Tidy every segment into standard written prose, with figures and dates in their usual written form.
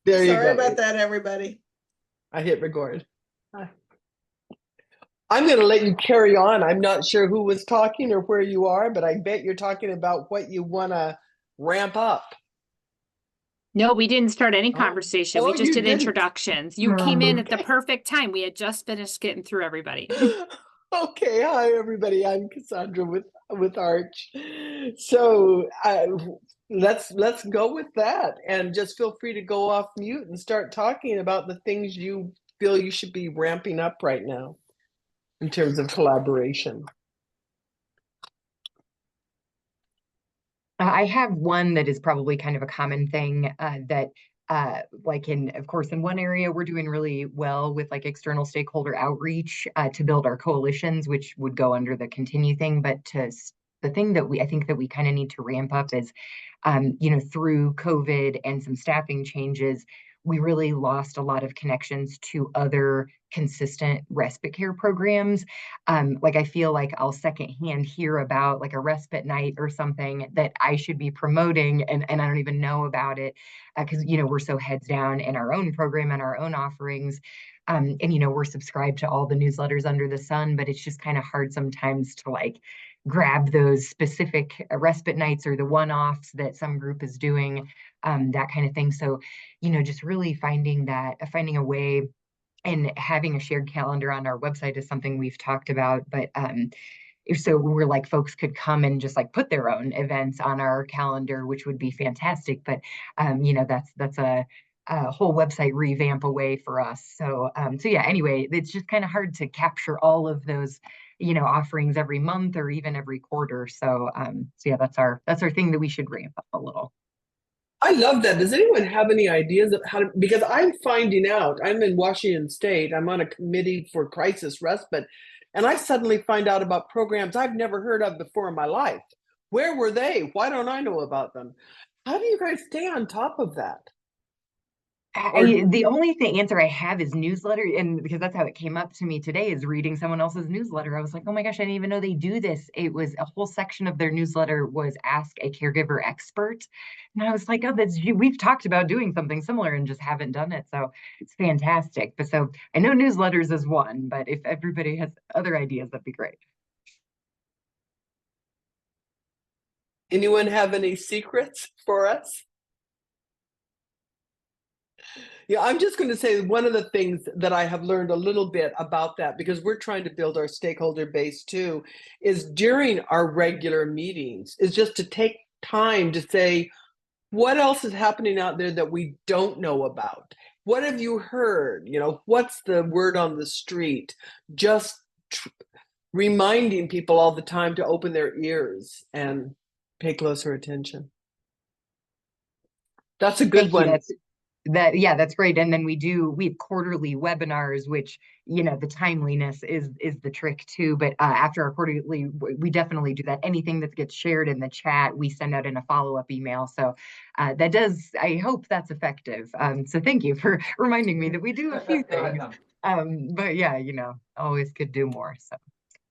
There you Sorry go. about that, everybody. I hit record. I'm going to let you carry on. I'm not sure who was talking or where you are, but I bet you're talking about what you want to ramp up. No, we didn't start any conversation. We just did introductions. You came in at the perfect time. We had just finished getting through everybody. Okay, hi everybody. I'm Cassandra with Arch. So let's go with that, and just feel free to go off mute and start talking about the things you feel you should be ramping up right now in terms of collaboration. I have one that is probably kind of a common thing that of course, in one area, we're doing really well with like external stakeholder outreach to build our coalitions, which would go under the continue thing. But the thing that I think that we kind of need to ramp up is, through COVID and some staffing changes, we really lost a lot of connections to other consistent respite care programs. I feel like I'll secondhand hear about like a respite night or something that I should be promoting, and I don't even know about it because, we're so heads down in our own program and our own offerings. And, we're subscribed to all the newsletters under the sun, but it's just kind of hard sometimes to grab those specific respite nights or the one-offs that some group is doing, that kind of thing. So, just really finding a way, and having a shared calendar on our website is something we've talked about. But so we're like, folks could come and just put their own events on our calendar, which would be fantastic. But that's a whole website revamp away for us. So yeah, anyway, it's just kind of hard to capture all of those offerings every month or even every quarter. So yeah, that's our thing that we should ramp up a little. I love that. Does anyone have any ideas of how to, because I'm finding out, I'm in Washington State, I'm on a committee for crisis respite, and I suddenly find out about programs I've never heard of before in my life. Where were they? Why don't I know about them? How do you guys stay on top of that? The only answer I have is newsletter, and because that's how it came up to me today, is reading someone else's newsletter. I was like, oh my gosh, I didn't even know they do this. It was a whole section of their newsletter was Ask a Caregiver Expert. And I was like, oh, we've talked about doing something similar and just haven't done it. So it's fantastic. But so I know newsletters is one, but if everybody has other ideas, that'd be great. Anyone have any secrets for us? Yeah, I'm just going to say one of the things that I have learned a little bit about that, because we're trying to build our stakeholder base too, is during our regular meetings, is just to take time to say, what else is happening out there that we don't know about? What have you heard? What's the word on the street? Just reminding people all the time to open their ears and pay closer attention. That's a good one. That's great. And then we have quarterly webinars, which, the timeliness is the trick too. But after our quarterly, we definitely do that. Anything that gets shared in the chat, we send out in a follow-up email. So I hope that's effective. So thank you for reminding me that we do a few things. But yeah, always could do more. So.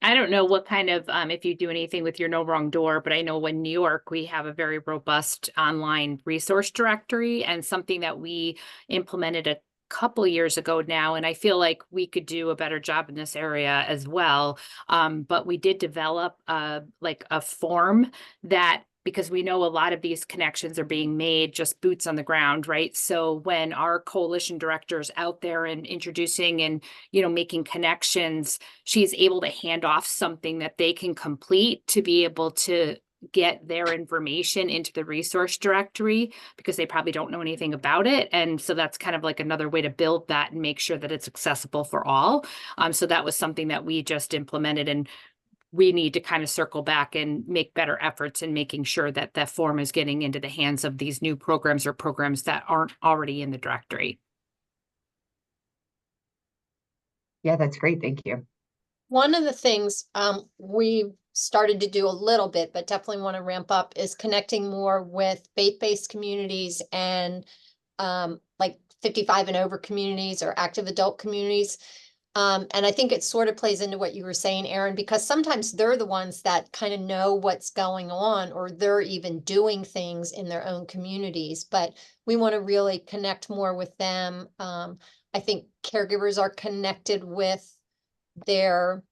I don't know what kind of, if you do anything with your No Wrong Door, but I know in New York, we have a very robust online resource directory, and something that we implemented a couple years ago now. And I feel like we could do a better job in this area as well. But we did develop a form that, because we know a lot of these connections are being made just boots on the ground, right? So when our coalition director is out there and introducing and, making connections, she's able to hand off something that they can complete to be able to get their information into the resource directory, because they probably don't know anything about it. And so that's kind of like another way to build that and make sure that it's accessible for all. So that was something that we just implemented, and we need to kind of circle back and make better efforts in making sure that that form is getting into the hands of these new programs or programs that aren't already in the directory. Yeah, that's great. Thank you. One of the things we've started to do a little bit, but definitely want to ramp up, is connecting more with faith-based communities and 55 and over communities or active adult communities. And I think it sort of plays into what you were saying, Erin, because sometimes they're the ones that kind of know what's going on, or they're even doing things in their own communities, but we want to really connect more with them. I think caregivers are connected with their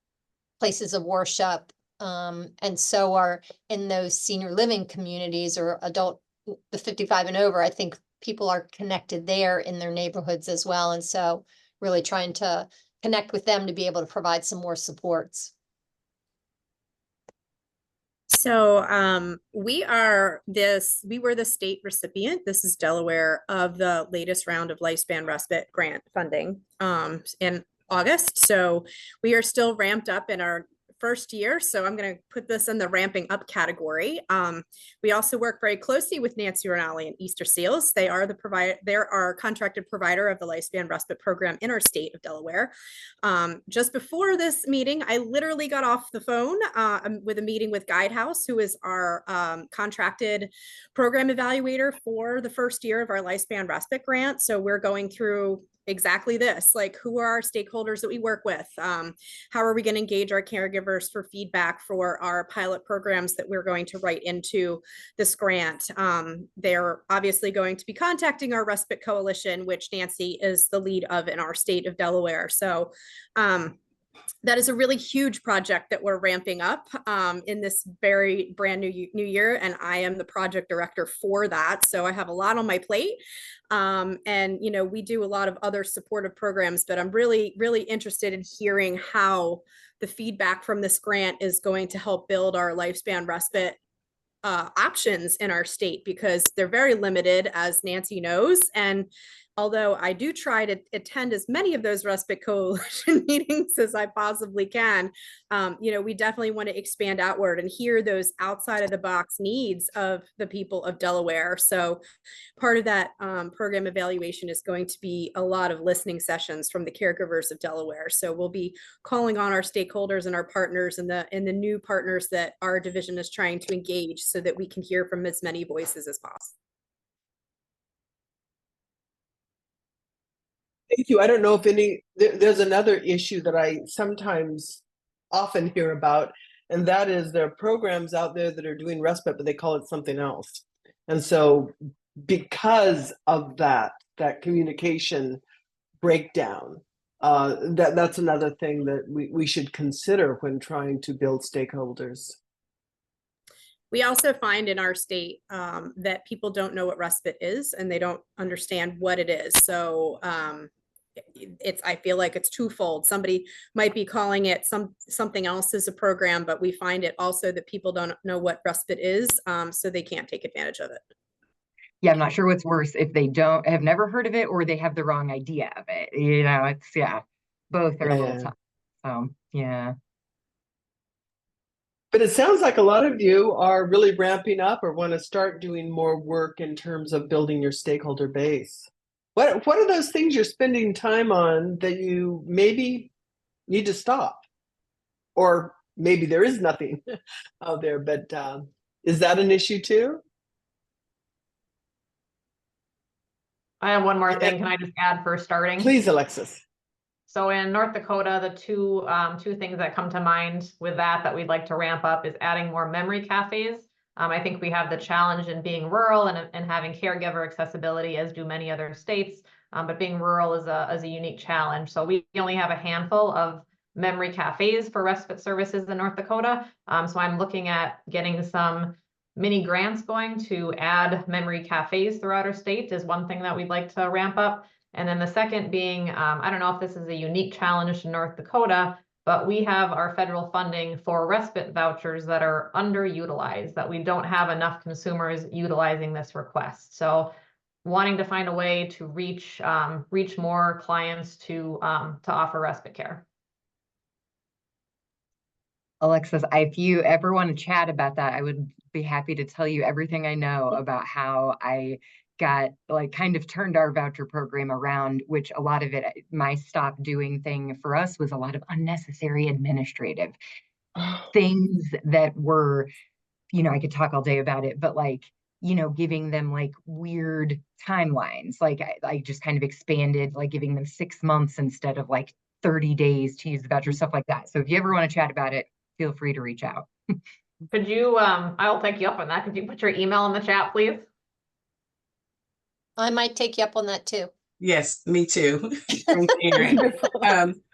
places of worship, and so are in those senior living communities or adult, the 55 and over. I think people are connected there in their neighborhoods as well. And so really trying to connect with them to be able to provide some more supports. So we were the state recipient. This is Delaware, of the latest round of lifespan respite grant funding in August. So we are still ramped up in our first year. So I'm going to put this in the ramping up category. We also work very closely with Nancy Rinaldi and Easter Seals. They are they're our contracted provider of the lifespan respite program in our state of Delaware. Just before this meeting, I literally got off the phone with a meeting with Guidehouse, who is our contracted program evaluator for the first year of our lifespan respite grant. So we're going through exactly this, like, who are our stakeholders that we work with? How are we going to engage our caregivers for feedback for our pilot programs that we're going to write into this grant? They're obviously going to be contacting our Respite Coalition, which Nancy is the lead of in our state of Delaware. So that is a really huge project that we're ramping up in this very brand new year. And I am the project director for that. So I have a lot on my plate. And, you know, we do a lot of other supportive programs, but I'm really, really interested in hearing how the feedback from this grant is going to help build our lifespan respite options in our state, because they're very limited, as Nancy knows. And although I do try to attend as many of those Respite Coalition meetings as I possibly can, you know, we definitely want to expand outward and hear those outside of the box needs of the people of Delaware. So part of that program evaluation is going to be a lot of listening sessions from the caregivers of Delaware. So we'll be calling on our stakeholders and our partners and the new partners that our division is trying to engage, so that we can hear from as many voices as possible. Thank you. I don't know if there's another issue that I sometimes often hear about, and that is there are programs out there that are doing respite, but they call it something else. And so because of that communication breakdown, that's another thing that we should consider when trying to build stakeholders. We also find in our state that people don't know what respite is, and they don't understand what it is. So I feel like it's twofold. Somebody might be calling it something else as a program, but we find it also that people don't know what respite is, so they can't take advantage of it. Yeah, I'm not sure what's worse, if they have never heard of it, or they have the wrong idea of it. You know, it's, yeah, both are a little tough. So yeah. But it sounds like a lot of you are really ramping up or want to start doing more work in terms of building your stakeholder base. What are those things you're spending time on that you maybe need to stop? Or maybe there is nothing out there, but is that an issue too? I have one more thing. Can I just add for starting? Please, Alexis. So in North Dakota, the two things that come to mind with that we'd like to ramp up is adding more memory cafes. I think we have the challenge in being rural and having caregiver accessibility, as do many other states. But being rural is a unique challenge. So we only have a handful of memory cafes for respite services in North Dakota. So I'm looking at getting some mini grants going to add memory cafes throughout our state is one thing that we'd like to ramp up. And then the second being, I don't know if this is a unique challenge to North Dakota, but we have our federal funding for respite vouchers that are underutilized, that we don't have enough consumers utilizing this request. So wanting to find a way to reach more clients to offer respite care. Alexis, if you ever want to chat about that, I would be happy to tell you everything I know about how I got, like, kind of turned our voucher program around, which a lot of it, my stop doing thing for us was a lot of unnecessary administrative things that were, you know, I could talk all day about it, but like, you know, giving them like weird timelines. Like I just kind of expanded, like giving them 6 months instead of like 30 days to use the voucher, stuff like that. So if you ever want to chat about it, feel free to reach out. Could you, I'll take you up on that. Could you put your email in the chat, please? I might take you up on that too. Yes, me too. Thanks, Erin.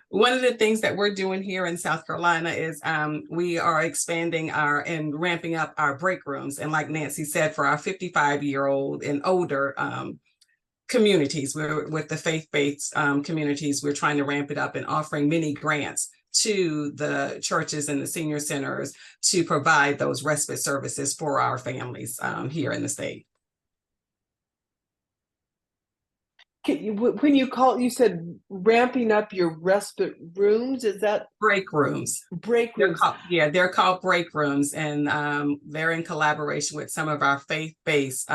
One of the things that we're doing here in South Carolina is we are expanding and ramping up our break rooms. And like Nancy said, for our 55-year-old and older communities, we're with the faith-based communities, we're trying to ramp it up and offering many grants to the churches and the senior centers to provide those respite services for our families here in the state. When you said ramping up your respite rooms, is that break rooms? Break rooms. They're called break rooms, and they're in collaboration with some of our faith-based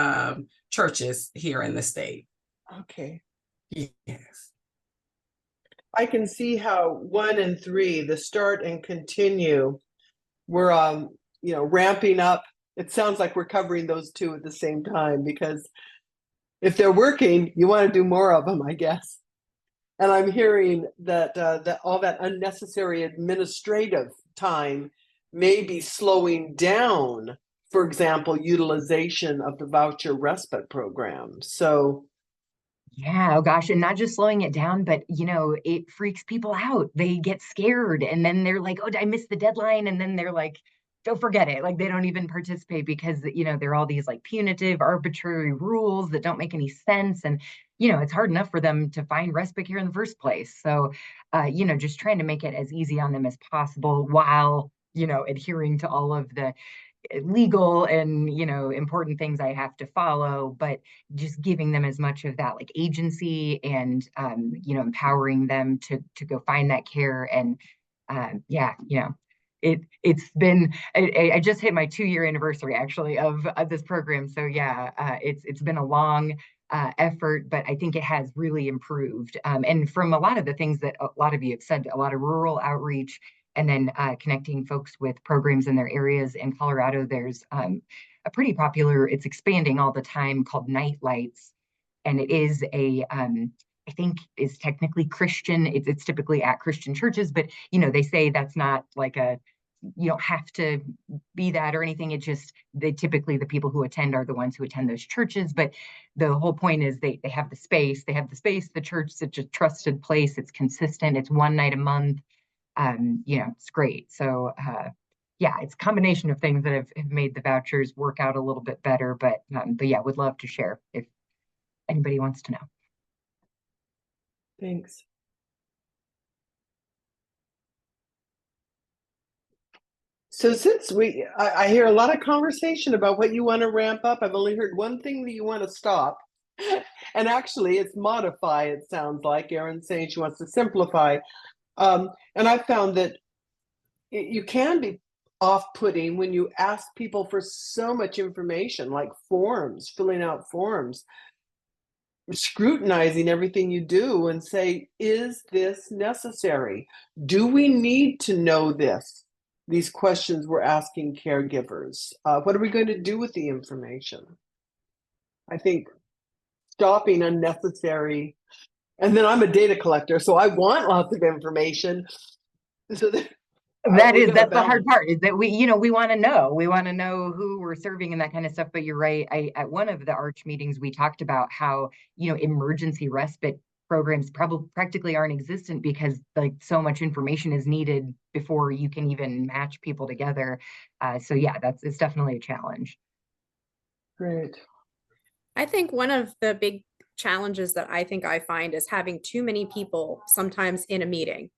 churches here in the state. Okay. Yes. I can see how 1 and 3, the start and continue, we're ramping up. It sounds like we're covering those two at the same time, because if they're working, you want to do more of them, I guess. And I'm hearing that that all that unnecessary administrative time may be slowing down, for example, utilization of the voucher respite program. So yeah, oh gosh, and not just slowing it down, but it freaks people out. They get scared, and then they're like, "Oh, I missed the deadline," and then they're like, "Don't forget it." Like they don't even participate because there are all these like punitive, arbitrary rules that don't make any sense, and it's hard enough for them to find respite care in the first place. So, just trying to make it as easy on them as possible while adhering to all of the legal and important things I have to follow, but just giving them as much of that like agency and empowering them to go find that care. And it's been I just hit my 2-year anniversary actually of this program, so it's been a long effort, but I think it has really improved, and from a lot of the things that a lot of you have said, a lot of rural outreach, and then connecting folks with programs in their areas. In Colorado, there's a pretty popular, it's expanding all the time, called Night Lights. And it is I think is technically Christian. It's typically at Christian churches, but they say that's not like you don't have to be that or anything. It just, typically the people who attend are the ones who attend those churches. But the whole point is they have the space, the church, such a trusted place. It's consistent. It's one night a month. It's great. So it's a combination of things that have made the vouchers work out a little bit better, but would love to share if anybody wants to know. thanks. So since I hear a lot of conversation about what you want to ramp up, I've only heard one thing that you want to stop. And actually it's modify, it sounds like. Erin's saying she wants to simplify. And I found that you can be off-putting when you ask people for so much information, like forms, filling out forms, scrutinizing everything you do and say, is this necessary? Do we need to know this? These questions we're asking caregivers. What are we going to do with the information? I think stopping unnecessary, and then I'm a data collector, so I want lots of information. So that's the hard part, is that we want to know who we're serving and that kind of stuff. But you're right. At one of the ARCH meetings, we talked about how, emergency respite programs practically aren't existent because like so much information is needed before you can even match people together. It's definitely a challenge. Great. I think one of the big challenges that I think I find is having too many people sometimes in a meeting.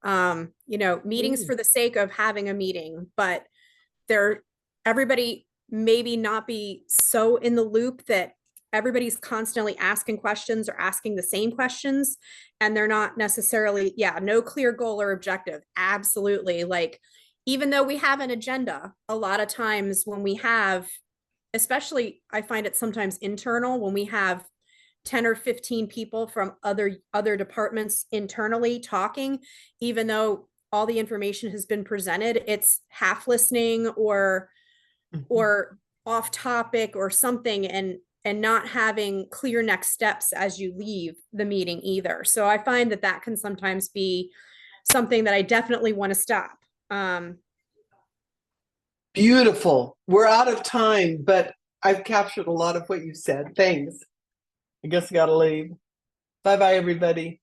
Meetings for the sake of having a meeting, but everybody maybe not be so in the loop that everybody's constantly asking questions or asking the same questions, and they're not necessarily, no clear goal or objective. Absolutely. Like, even though we have an agenda, a lot of times when we have, especially I find it sometimes internal, when we have 10 or 15 people from other departments internally talking, even though all the information has been presented, it's half listening or off topic or something. And and not having clear next steps as you leave the meeting either. So I find that that can sometimes be something that I definitely want to stop. Beautiful. We're out of time, but I've captured a lot of what you said. Thanks. I guess I gotta leave. Bye bye, everybody.